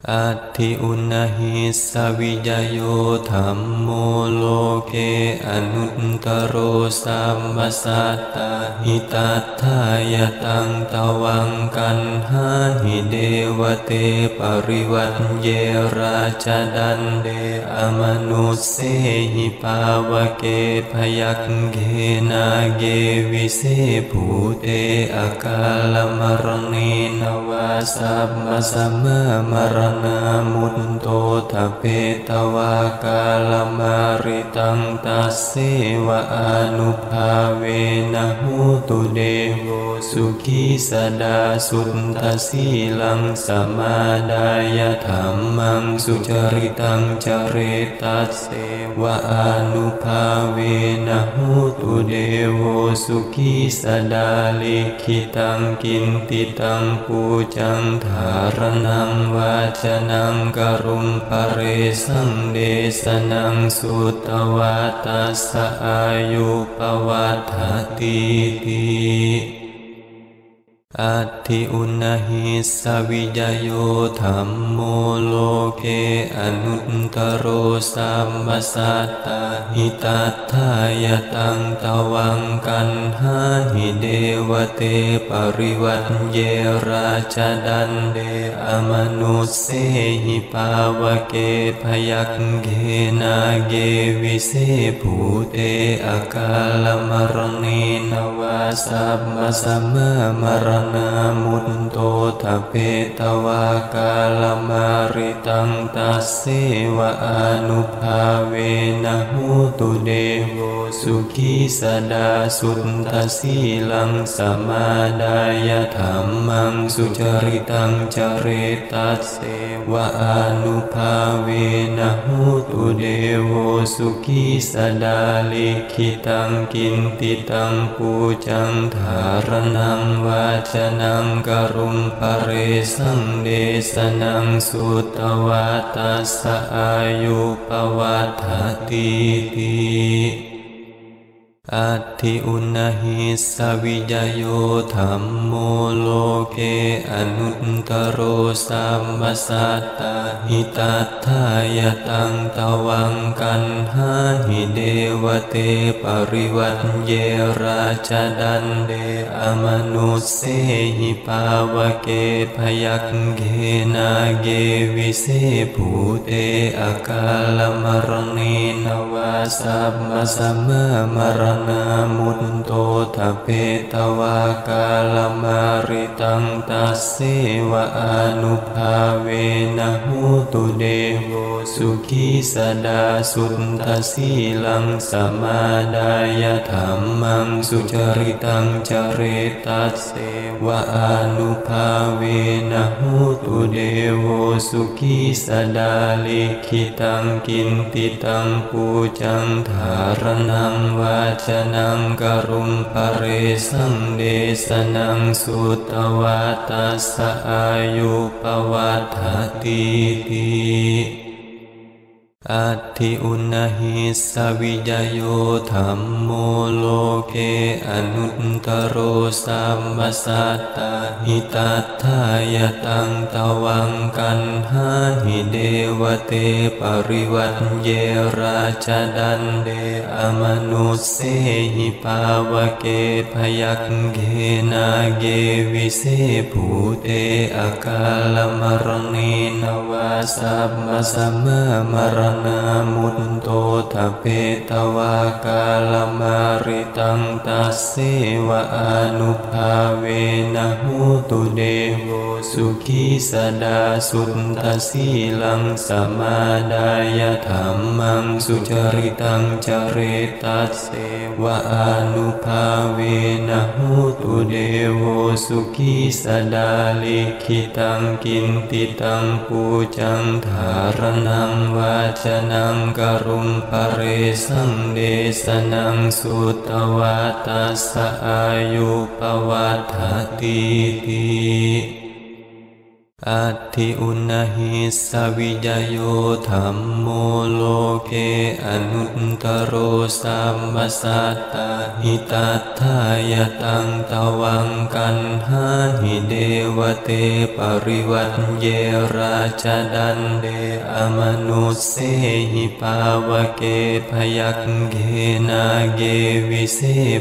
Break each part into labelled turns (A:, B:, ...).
A: อัตถิอุณหิสวิจโยธัมโมโลเกอนุตตโรสัมมสัตตาหิตัตถายตังตวังกันหาหิเดวเตปริวัตเยราชดันเดอมนุสเสหิปาวเกภยักเกนาเกวิเสภูเตอากาลมรเนนวาสัพมสัมมมรณามุตโตทะเพตวากาลมาริตังตัสเสวะอนุภาเวนะหุตุเดโวสุขีสดาสุตตสีลังสมาดายธัมมังสุจริตังจเรตัสเสวะอนุภาเวนะหุตุเดโวสุขีสดาลิขิตังกินติตังปูจังธารนังวาจนังกรุงปเรสังเดสนังสุตวัตตัสสะอายุปวัฏฐติติอัตถิอุณหิสวิจโยธัมโมโลเกอนุตตโรสัมมสัตตาหิตัตถายตังตวังกันหาหิเดวเตปริวัตเยราชดันเดอมนุสเสหิปาวเกภยักเกนาเกวิเสภูเตอากาลมรเนนวาสัพมสัมมมรณามุตโตทะเพตวากาลมาริตังตัสเสวะอนุภาเวนะหุตุเดโวสุขีสดาสุตตสีลังสมาดายธัมมังสุจริตังจเรตัสเสวะอนุภาเวนะหุตุเดโวสุขีสดาลิขิตังกินติตังปูจังธารนังวาจนังกรุงปเรสังเดสนังสุตวัตตัสสะอายุปวัฏฐติติอัตถิอุณหิสวิจโยธัมโมโลเกอนุตตโรสัมมสัตตาหิตัตถายตังตวังกันหาหิเดวเตปริวัตเยราชดันเดอมนุสเสหิปาวเกภยักเกนาเกวิเสภูเตอากาลมรเนนวาสัพมสัมมมรณามุตโตทะเพตวากาลมาริตังตัสเสวะอนุภาเวนะหุตุเดโวสุขีสดาสุตตสีลังสมาดายธัมมังสุจริตังจเรตัสเสวะอนุภาเวนะหุตุเดโวสุขีสดาลิขิตังกินติตังปูจังธารนังวาจนังกรุงปเรสังเดสนังสุตวัตตัสสะอายุปวัฏฐติติอัตถิอุณหิสวิจโยธัมโมโลเกอนุตตโรสัมมสัตตาหิตัตถายตังตวังกันหาหิเดวเตปริวัตเยราชดันเดอมนุสเสหิปาวเกภยักเกนาเกวิเสภูเตอากาลมรเนนวาสัพมสัมมมรณามุตโตทะเพตวากาลมาริตังตัสเสวะอนุภาเวนะหุตุเดโวสุขีสดาสุตตสีลังสมาดายธัมมังสุจริตังจเรตัสเสวะอนุภาเวนะหุตุเดโวสุขีสดาลิขิตังกินติตังปูจังธารนังวาจนังกรุงปเรสังเดสนังสุตวัตตัสสะอายุปวัฏฐติติ อัตถิอุณหิสวิจโยธัมโมโลเกอนุตตโรสัมมสัตตหิตัตถายตังตวังกันหาหิเดวเตปริวัตเยราชดันเดอมนุสเสหิปาวเกพยักเกนาเกวิเส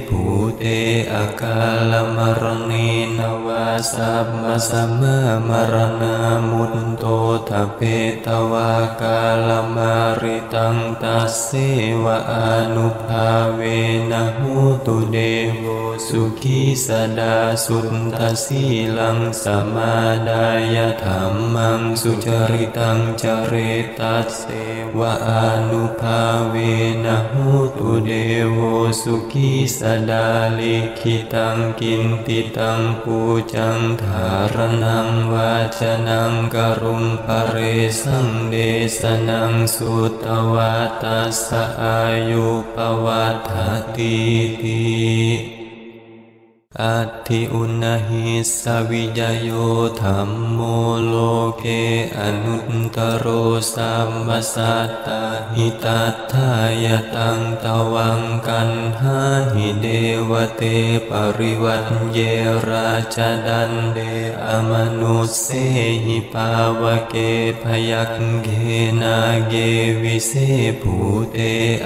A: ภูเตอากาลมรณีนวาสัพมสัมมมรณามุตโตทเพตวากาลมาริตังตัสเสวะอนุภาเวนะหุตุเดโวสุขีสดาสุตตสีลังสมาดายธัมมังสุจริตังจเรตัสเสวะอนุภาเวนะหุตุเดโวสุขีสดาลิขิตังกินติตังปูจังธารนังวาจนังกรุงปเรสังเดสนังสุตวัตตัสสะอายุปวัฏฐติติอัตถิอุณหิสวิจโยธัมโมโลเกอนุตตโรสัมมสัตตหิตัตถายตังตวังกันหาหิเดวเตปริวัตเยราชดันเดอมนุสเสหิปาวเกพยักเกนาเกวิเสภูเต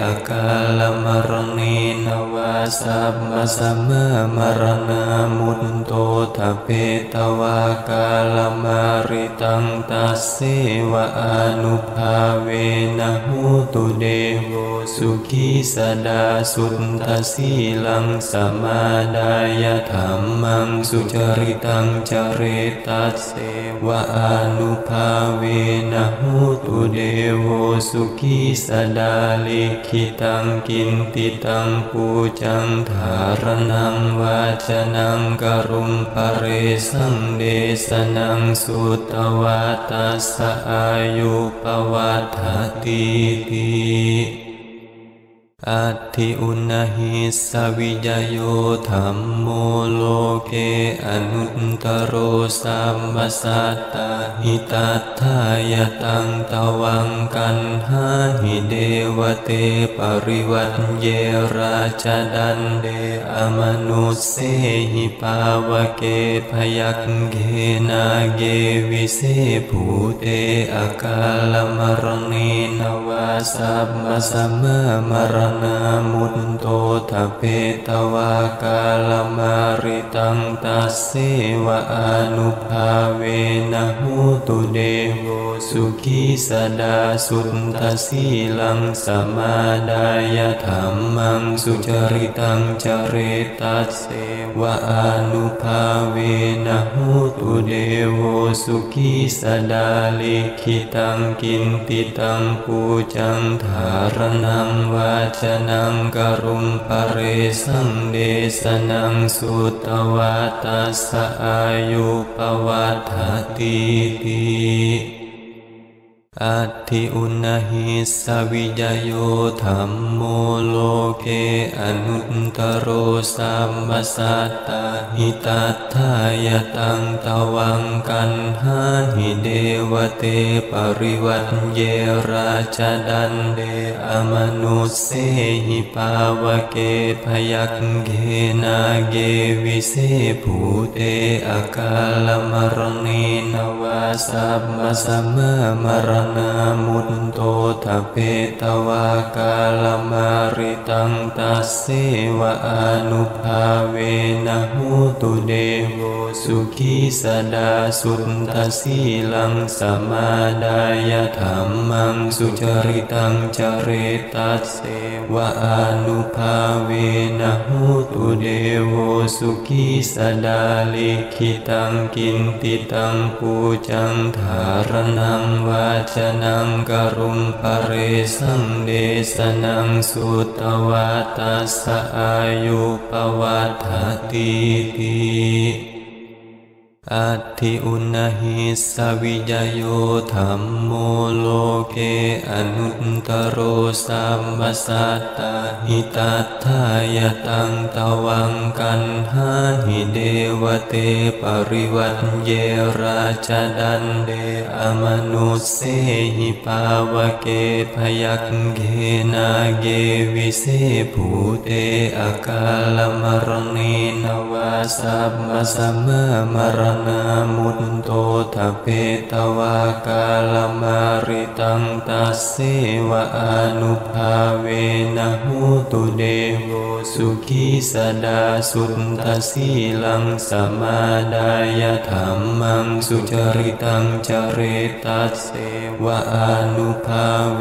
A: อากาลมรณีนวาสัพมสัมมมรนามุตโตทเพตวากาลมาริตังตัสเสวะอนุภาเวนะหุตุเดโวสุขีสดาสุตตสีลังสมาดายธัมมังสุจริตังจเรตัสเสวะอนุภาเวนะหุตุเดโวสุขีสดาลิขิตังกินติตังปูจังธารนังวาจนังกรุงปเรสังเดสนังสุตวัตตัสสะอายุปวัฏฐติติอัตถิอุณหิสวิจโยธัมโมโลเกอนุตตโรสัมมสัตตหิตัตถายตังตวังกันหาหิเดวเตปริวัตเยราชดันเดอมนุสเสหิปาวเกพยักเกนาเกวิเสภูเตอากาลมรณีนวาสัพมสัมมมรนามุตโตทเพตวากาลมาริตังตัสเสวะอนุภาเวนะหุตุเดโวสุขีสดาสุตตสีลังสมาดายธัมมังสุจริตังจเรตัสเสวะอนุภาเวนะหุตุเดโวสุขีสดาลิขิตังกินติตังปูจังธารนังวาจนังกรุงปเรสังเดสนังสุตวัตตัสสะอายุปวัฏฐติติอัตถิอุณหิสวิจโยธัมโมโลเกอนุตตโรสัมมสัตตหิตัตถายตังตวังกันหาหิเดวเตปริวัตเยราชดันเดอมนุสเสหิปาวเกพยักเกนาเกวิเสภูเตอากาลมรณีนวาสัพมสัมมมรนามุตโตทเพตวากาลมาริตังตัสเสวะอนุภาเวนะหุตุเดโวสุขีสดาสุตตสีลังสมาดายธัมมังสุจริตังจเรตัสเสวะอนุภาเวนะหุตุเดโวสุขีสดาลิขิตังกินติตังปูจังธารนังวาจนังกรุงปเรสังเดสนังสุตวัตตัสสะอายุปวัฏฐติติ อัตถิอุณหิสวิจโยธัมโมโลเกอนุตตโรสัมมสัตตาหิตัตถายตังตวังกันหาหิเดวเตปริวัตเยราชดันเดอมนุสเสหิปาวเกพยัคเกนาเกวิเสภูเตอากาลมรเนนวาสัพพสัมมมรณามุตโตทะเพตวากาลมาริตังตัสเสวะอนุภาเวนะหุตุเดโวสุขีสดาสุตตสีลังสมาดายธัมมังสุจริตังจเรตัสเสวะอนุภาเว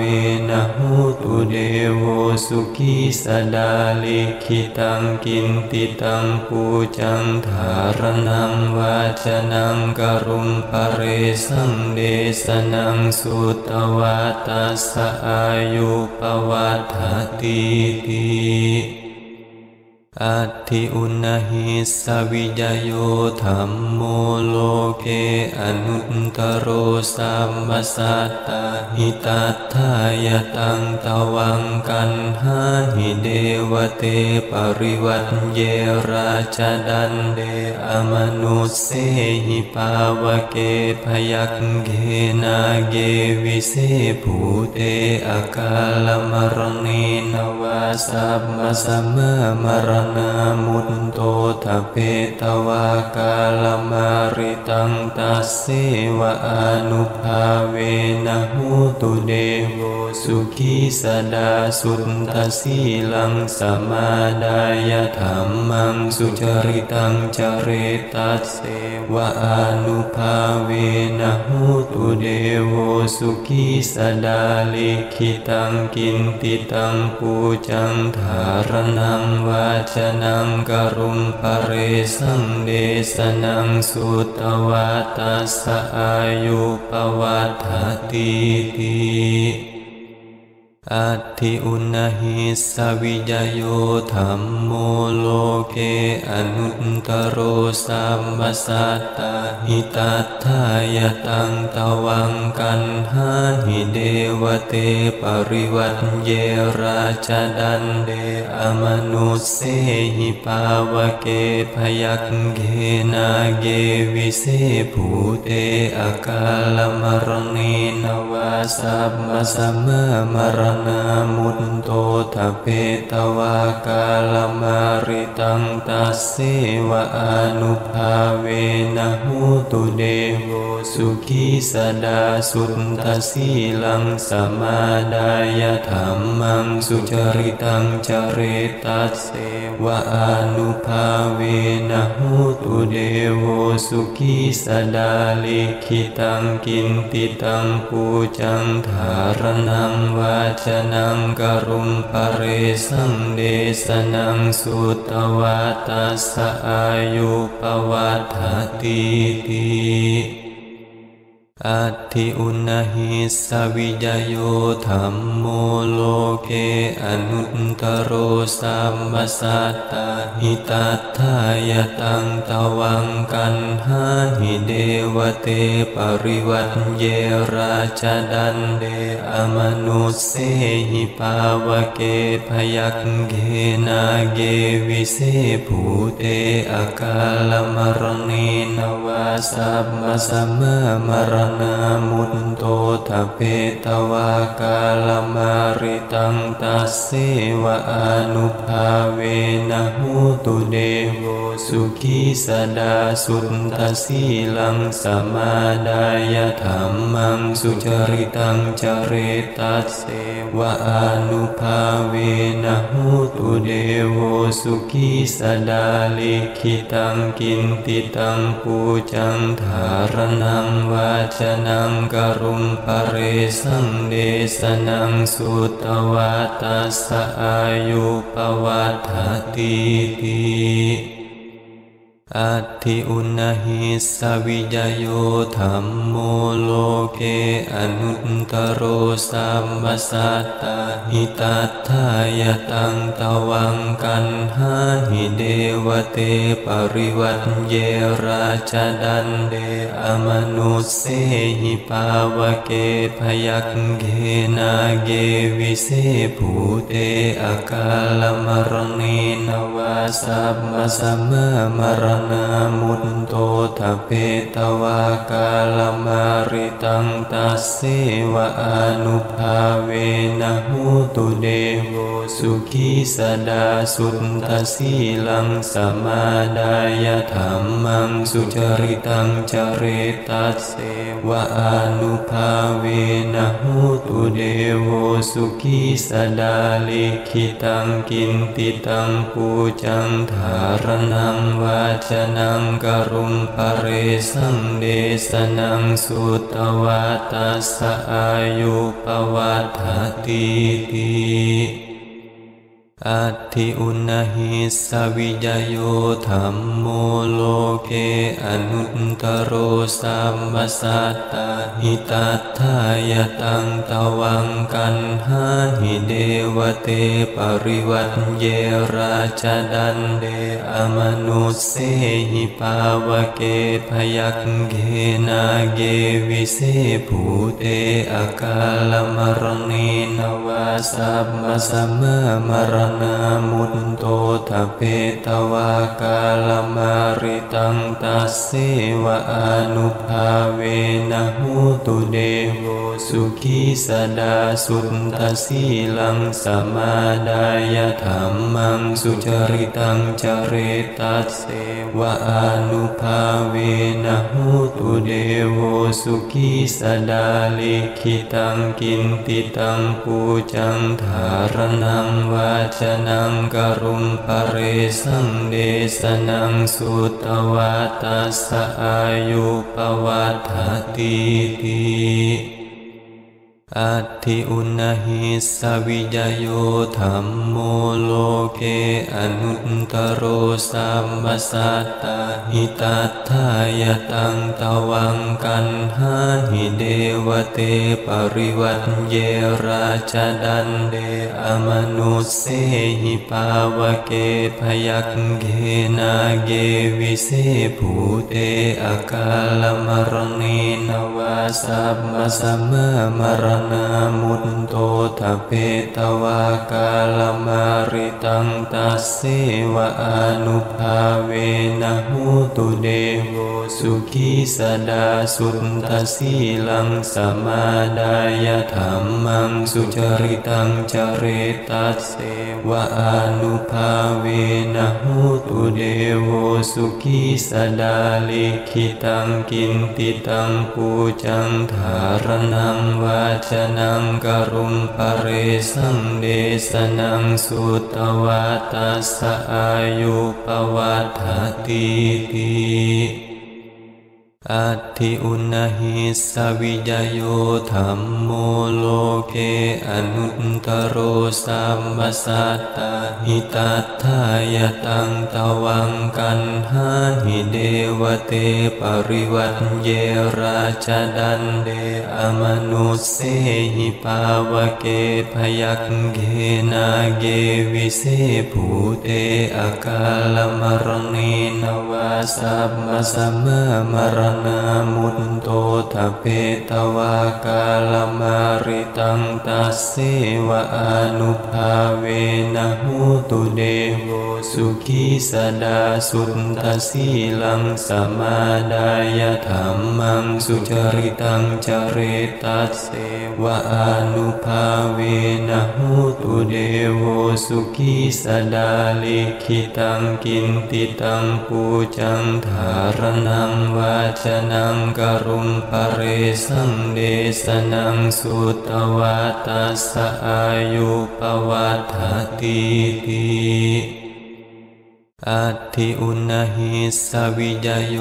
A: นะหุตุเดโวสุขีสดาลิขิตังกินติตังปูจังธารนังวาจนังกรุงปะเรสังเดสนังสุตวัตตัสสะอายุปวัฏฐติติอัตถิอุณหิสวิจโยธัมโมโลเกอนุตตโรสัมมสัตตาหิตัตถายตังตวังกันหาหิเดวเตปริวัตเยราชดันเดอมนุสเสหิปาวเกพยัคเกนาเกวิเสภูเตอากาลมรเนนวาสัพพสัมมมรณามุตโตทะเพตวากาลมาริตังตัสเสวะอนุภาเวนะหุตุเดโวสุขีสดาสุตตสีลังสมาดายธัมมังสุจริตังจเรตัสเสวะอนุภาเวนะหุตุเดโวสุขีสดาลิขิตังกินติตังปูจังธารนังวาจนังกรุงปะเรสังเดสนังสุตวัตตัสสะอายุปวัฏฐติติอัตถิอุณหิสวิจโยธัมโมโลเกอนุตตโรสัมมสัตตาหิตัตถายตังตวังกันหาหิเดวเตปริวัตเยราชดันเดอมนุสเสหิปาวเกพยัคเกนาเกวิเสภูเตอากาลมรเนนวาสัพพสัมมมรณามุตโตทะเพตวากาลมาริตังตัสเสวะอนุภาเวนะหุตุเดโวสุขีสดาสุตตสีลังสมาดายธัมมังสุจริตังจเรตัสเสวะอนุภาเวนะหุตุเดโวสุขีสดาลิขิตังกินติตังปูจังธารนังวาจนังกรุงปะเรสังเดสนังสุตวัตตัสสะอายุปวัฏฐติติอัตถิอุณหิสวิจโยธัมโมโลเกอนุตตโรสัมมสัตตาหิตัตถายตังตวังกันหาหิเดวเตปริวัตเยราชดันเดอมนุสเสหิปาวเกพยัคเกนาเกวิเสภูเตอากาลมรเนนวาสัพพสัมมมรณามุตโตทะเพตวากาลมาริตังตัสเสวะอนุภาเวนะหุตุเดโวสุขีสดาสุตตสีลังสมาดายธัมมังสุจริตังจเรตัสเสวะอนุภาเวนะหุตุเดโวสุขีสดาลิขิตังกินติตังปูจังธารนังวาจนังกรุงปะเรสังเดสนังสุตวัตตัสสะอายุปวัฏฐติติ อัตถิอุณหิสวิจโยธัมโมโลเกอนุตตโรสัมมสัตตาหิตัตถายตังตวังกันหาหิเดวเตปริวัตเยราชดันเดอมนุสเสหิปาวเกภยักเกนาเกวิเสภูเตอากาลมรณีนวาสัพมสัมมามรณามุตโตทเปตวากาลมาริตังตัสเสวะอนุภาเวนะหุตุเดโวสุขีสดาสุตตสีลังสมาดายธรรมังสุจริตังจเรตัสเสวะอนุภาเวนะหุตุเดโวสุขีสดาลิขิตังกินติตังปูจังธารนังวาจนังกรุงปเรสังเดสนังสุตวัตตัสสะอายุปวัฏฐติติอัตถิอุณหิสวิจโยธัมโมโลเกอนุตตโรสัมมสัตตาหิตัตถายตังตวังกันหาหิเดวเตปริวัตเยราชดันเดอมนุสเสหิปาวเกภยักเกนาเกวิเสภูเตอากาลมรณีนวาสัพมสัมมามรนามุตโตทเปตวากาลมาริตังตัสเสวะอนุภาเวนะหุตุเดโวสุขีสดาสุตตสีลังสมาดายธรรมังสุจริตังจเรตัสเสวะอนุภาเวนะหุตุเดโวสุขีสดาลิขิตังกินติตังปูจังธารนังวาจนังกรุงปเรสังเดสนังสุตวัตตัสสะอายุปวัฏฐติติอัตถิอุณหิสวิจโยธัมโมโลเกอนุตตโรสัมมสัตตาหิตัตถายตังตวังกันหาหิเดวเตปริวัตเยราชดันเดอมนุสเสหิปาวเกภยักเกนาเกวิเสภูเตอากาลมรณีนวาสัพมสัมมามรนามุตโตทเปตวากาลมาริตังตัสเสวะอนุภาเวนะหุตุเดโวสุขีสดาสุตตสีลังสมาดายธรรมังสุจริตังจเรตัสเสวะอนุภาเวนะหุตุเดโวสุขีสดาลิขิตังกินติตังปูจังธารนังวาจนังกรุงปเรสังเดสนังสุตวัตตัสสะอายุปวัฏฐติติอัตถิอุณหิสวิจโยธัมโมโลเกอนุตตโรสัมมสัตตาหิตัตถายตังตวังกันหาหิเดวเตปริวัตเยราชดันเดอมนุสเสหิปาวเกภยักเกนาเกวิเสภูเตอากาลมรณีนวาสัพมสัมมามรนามุตโตทเปตวากาลมาริตังตัสเสวะอนุภาเวนะหุตุเดโวสุขีสดาสุตตสีลังสมาดายธรรมังสุจริตังจเรตัสเสวะอนุภาเวนะหุตุเดโวสุขีสดาลิขิตังกินติตังปูจังธารนังวาจนังกรุงปเรสังเดสนังสุตวัตตัสสะอายุปวัฏฐติติ อัตถิอุณหิสวิจโย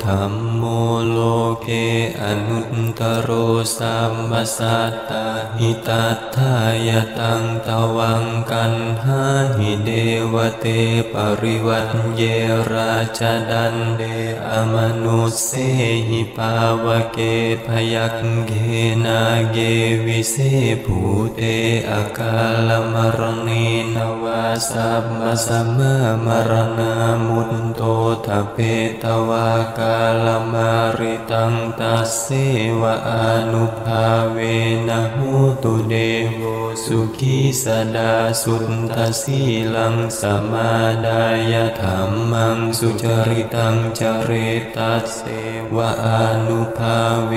A: ธัมโมโลเกอนุตตโรสัมมสัตตหิตัตถายตังตวังกันหาหิเดวเตปริวัตเยราชดันเดอมนุสเสหิปาวเกพยักเกนาเกวิเสภูเตอกาลมรณีนวาสัพมสัมมามรณามุตโตทเพตวากาลมาริตังตัสเสวะอนุภาเวนะหูตุเดโวสุขีสดาสุตตสีลังสมาดายธรรมังสุจริตังจเรตัสเสวะอนุภาเว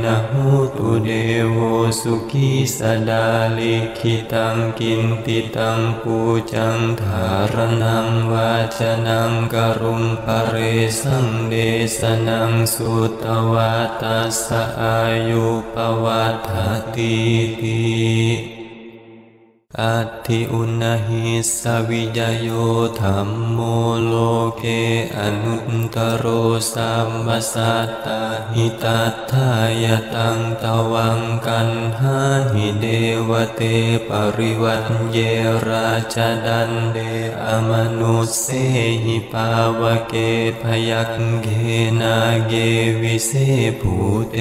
A: นะหูตุเดโวสุขีสดาลิขิตังกินติตังปูจังธารนังวาจนังกรุมปเรสังเดสนังสุตวัตตัสสะอายุปวัฏฐติติอัตถิอุณหิสวิจโยธัมโมโลเกอนุตตโรสัมมสัตตหิตัตถายตังตวังกันหาหิเดวเตปริวัตเยราชดันเดอมนุสเสหิปาวเกพยักเกนาเกวิเสภูเต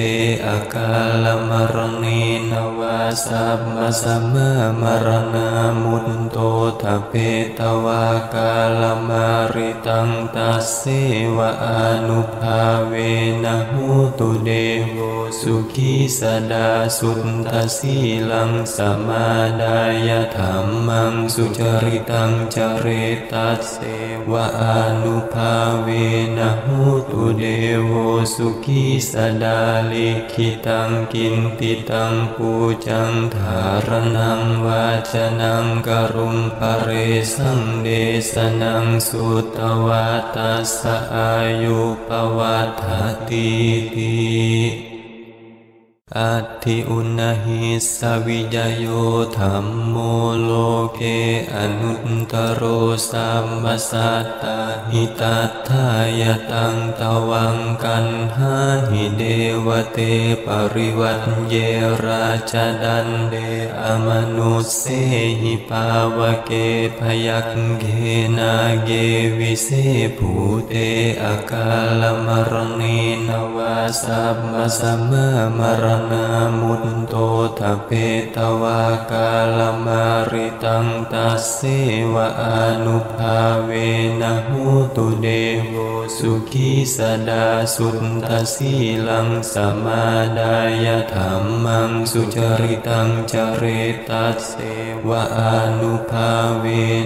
A: อกาลมรณีนวาสัพมสัมมามรนามุตโตทเพตวากาลมาริตังตัสเสวะอนุภาเวนะหูตุเดโวสุขีสดาสุตตสีลังสมาดายธรรมังสุจริตังจเรตัสเสวะอนุภาเวนะหูตุเดโวสุขีสดาลิขิตังกินติตังปูจังธารนังวาจนังกรุมปเรสังเดสนังสุตวัตตัสสะอายุปวัฏฐติติอัตถิอุณหิสวิจโยธัมโมโลเกอนุตตโรสัมมสัตตหิตัตถายตังตวังกันหาหิเดวเตปริวัตเยราชดันเดอมนุสเสหิปาวเกพยักเกนาเกวิเสภูเตอกาลมรณีนวาสัพมสัมมามรนามุตโตทเพตวากาลมาริตังตัสเสวะอนุภาเวนะหูตุเดโวสุขีสดาสุตตสีลังสมาดายธรรมังสุจริตังจเรตัสเสวะอนุภาเว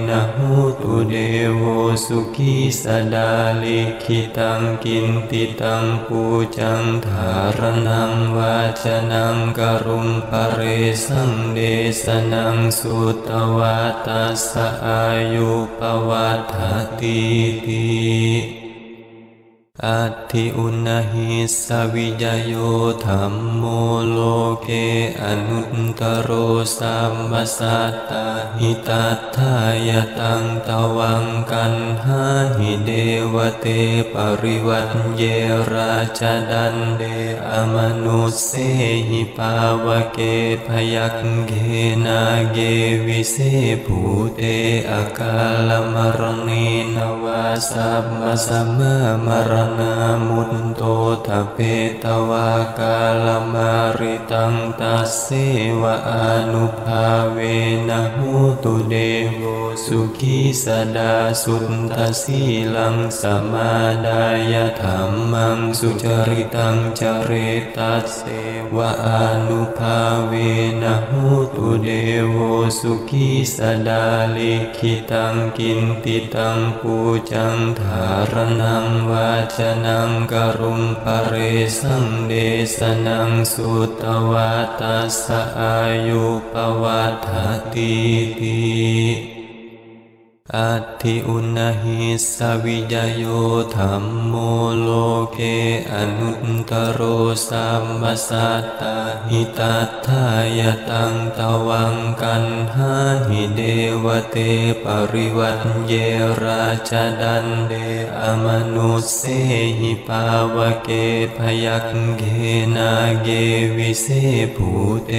A: นะหูตุเดโวสุขีสดาลิขิตังกินติตังปูจังธารนังวาจนังกรุมปเรสังเดสนังสุตวัตตัสสะอายุปวัฏฐติติอัตถิอุณหิสวิจโยธัมโมโลเกอนุตตโรสัมมสัตตหิตัตถายตังตวังกันหาหิเดวเตปริวัตเยราชดันเดอมนุสเสหิปาวเกพยักเกนาเกวิเสภูเตอกาลมรณีนวาสัพมสัมมามรนามุตโตทเพตวากาลมาริตังตัสเสวะอนุภาเวนะหูตุเดโวสุขีสดาสุตตสีลังสมาดายธรรมังสุจริตังจเรตัสเสวะอนุภาเวนะหูตุเดโวสุขีสดาลิขิตังกินติตังปูจังธารนังวาจนังกรุมปเรสังเดสนังสุตวัตตัสสะอายุปวัฏฐติติ อัตถิอุณหิสวิจโยธัมโมโลเกอนุตตโรสัมมสัตตาหิตัตถายตังตวังกันหาหิเดวเตปริวัตเยราชดันเดอมนุสเสหิปาวเกพยัคเกนาเกวิเสภูเต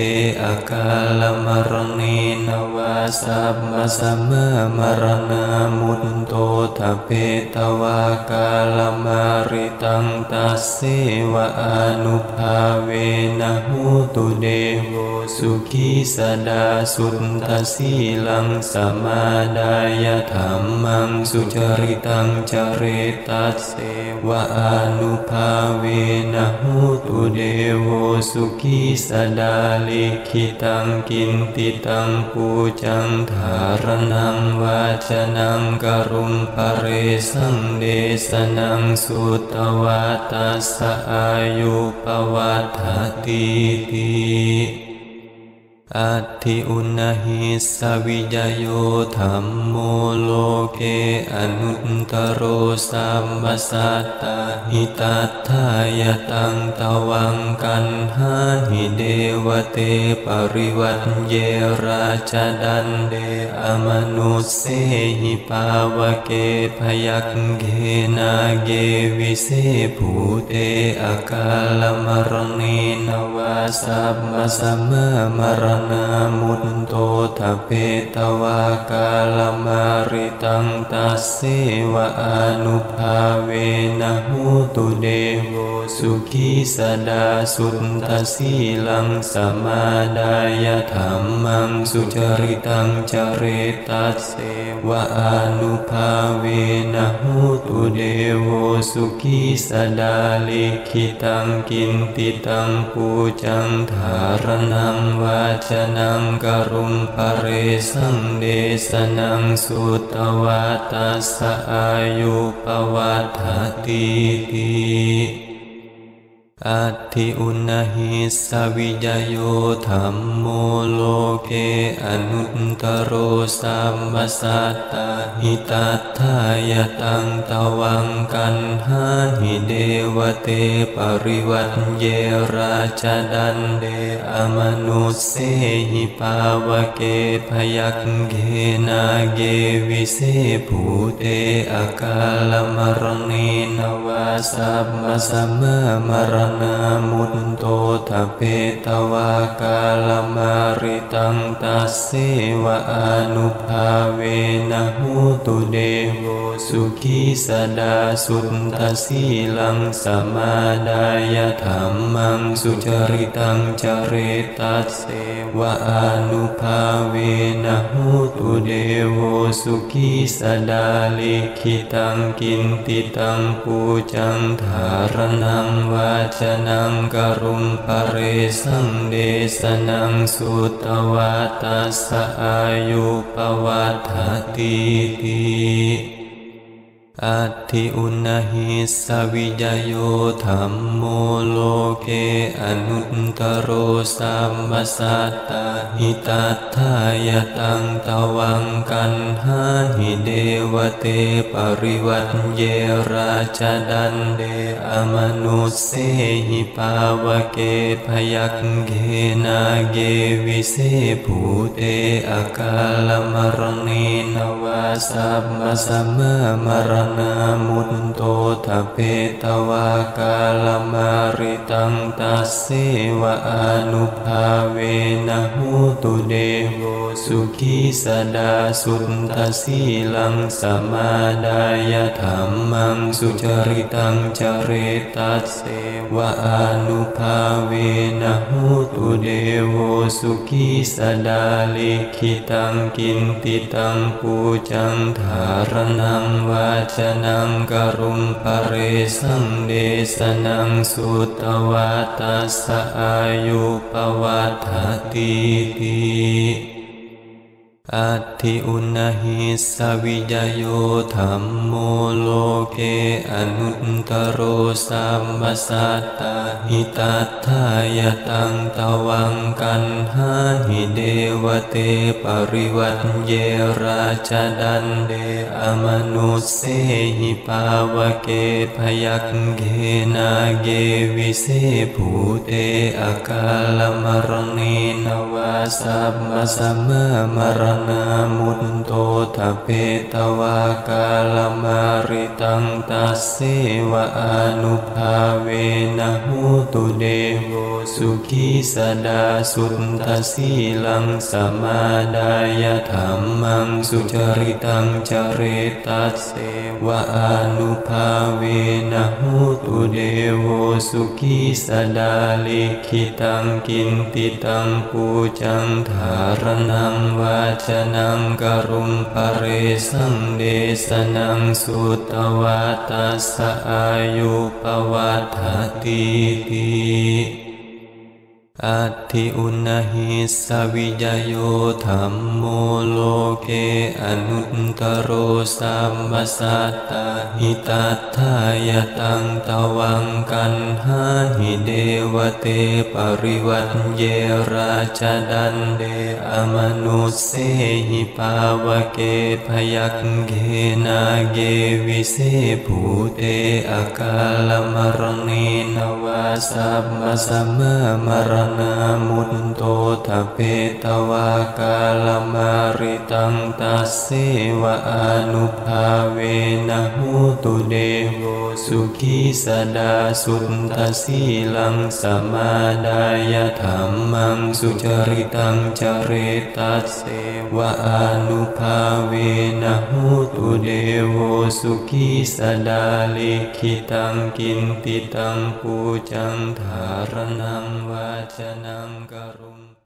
A: อากาลมรณีนวาสัพมะสัมมะมรณามุตโตทะเพตวากาลมาริตังตัสเสวะอนุภาเวนะหุตุเดโวสุขีสดาสุตตสีลังสมาดายธัมมังสุจริตังจเรตัสเสวะอนุภาเวนะหุตุเดโวสุขีสดาลิขิตังกินติตังปูจังธารนังวาจนังกรุงปเรสังเดสนังสุตวัตตัสสะอายุปวัฏฐติติอัตถิอุณหิสวิจโยธัมโมโลเกอนุตตโรสัมมสัตตาหิตัตถายตังตวังกันหาหิเดวเตปริวัตเยราชดันเดอมนุสเสหิปาวเกพยัคเกนาเกวิเสภูเตอากาลมรณีนวาสัพมะสัมมะมรนามุตโตทะเพตวากาลมาริตังตัสเสวะอนุภาเวนะหุตุเดโวสุขีสดาสุตตสีลังสมาดายธัมมังสุจริตังจเรตัสเสวะอนุภาเวนะหุตุเดโวสุขีสดาลิขิตังกินติตังปูจังธารนังวาจนังกรุงปเรสังเดสนังสุตวัตตัสสะอายุปวัฏฐติติอัตถิอุณหิสวิจโยธัมโมโลเกอนุตตโรสัมมสัตตาหิตัตถายตังตวังกันหาหิเดวเตปริวัตเยราชดันเดอมนุสเสหิปาวเกพยัคเกนาเกวิเสภูเตอากาลมรณีนวาสัพมะสัมมะมรนามุตโตทะเพตวากาลมาริตังตัสเสวะอนุภาเวนะหุตุเดโวสุขีสดาสุตตสีลังสมาดายธัมมังสุจริตังจเรตัสเสวะอนุภาเวนะหุตุเดโวสุขีสดาลิขิตังกินติตังปูจังธารนังวาจนังกรุงปเรสังเดสนังสุตวัตตัสสะอายุปวัฏฐติติอัตถิอุณหิสวิจโยธัมโมโลเกอนุตตโรสัมมสัตตาหิตัตถายตังตวังกันหาหิเดวเตปริวัตเยราชดันเดอมนุสเสหิปาวเกพยัคเกนาเกวิเสภูเตอากาลมรณีนวาสัพมะสัมมะมรนามุตโตทะเพตวากาลมาริตังตัสเสวะอนุภาเวนะหุตุเดโวสุขีสดาสุตตสีลังสมาดายธัมมังสุจริตังจเรตัสเสวะอนุภาเวนะหุตุเดโวสุขีสดาลิขิตังกินติตังปูจังธารนังวาจนังกรุงปเรสังเดสนังสุตวัตตัสสะอายุปวัฏฐติติ อัตถิอุณหิสวิจโยธัมโมโลเกอนุตตโรสัมมสัตตาหิตัตถายตังตวังกันหาหิเดวเตปริวัตเยราชดันเดอมนุสเสหิปาวเกพยัคเกนาเกวิเสภูเตอากาลมรเนนวาสัพมสมะมรณามุตโตทะเพตวากาลมาริตังตัสเสวะอนุภาเวนะหุตุเดโวสุขีสดาสุตตสีลังสมาดายธัมมังสุจริตังจเรตัสเสวะอนุภาเวนะหุตุเดโวสุขีสดาลิขิตังกินติตังปูจังธารนังวาจนังกรุงปเรสังเดสนังสุตวัตตัสสะอายุปวัฏฐติติอัตถิอุณหิสวิจโยธัมโมโลเกอนุตตโรสัมมสัตตาหิตัตถายตังตวังกันหาหิเดวเตปริวัตเยราชดันเดอมนุสเสหิปาวเกพยัคเกนาเกวิเสภูเตอากาลมรเนนวาสัพมสมะมรนามุตโตทะเพตวากาลมาริตังตัสเสวะอนุภาเวนะหุตุเดโวสุขีสดาสุตตสีลังสมาดายธัมมังสุจริตังจเรตัสเสวะอนุภาเวนะหุตุเดโวสุขีสดาลิขิตังกินติตังปูจังธารนังวาจนังกรุง